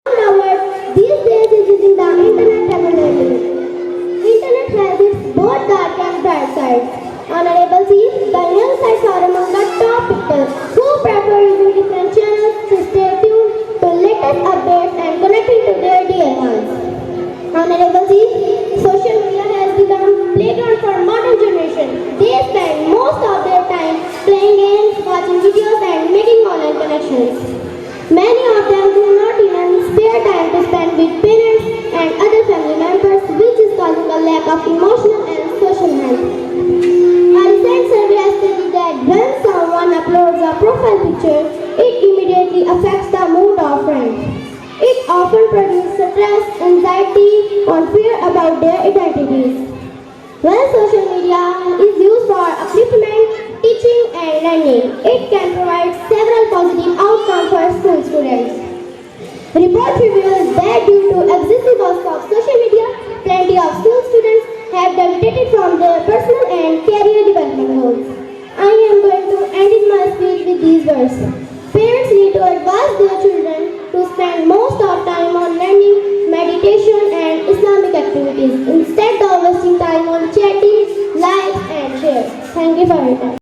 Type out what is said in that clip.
However, these days is using the internet regularly. Internet has its both dark and bright sides. Honorable Chief, the young sites are among the top people who prefer using different channels to stay tuned to latest updates and connecting to their dear ones. Honorable Chief, social media has become playground for modern generation. They spend most of their time playing games, watching videos and making online connections. Many of them do not even spare time to spend with parents and other family members, which is causing a lack of emotional and social health. A recent survey has stated that when someone uploads a profile picture, it immediately affects the mood of friends. It often produces stress, anxiety, or fear about their identities. When social media is used for upliftment, teaching, and learning, it can provide several positive outcomes for school students. Reports reveal that due to excessive use of social media, plenty of school students have deviated from their personal and career development goals. I am going to end my speech with these words. Parents need to advise their children to spend most of time on learning, meditation and Islamic activities instead of wasting time on chatting, likes and shares. Thank you for your time.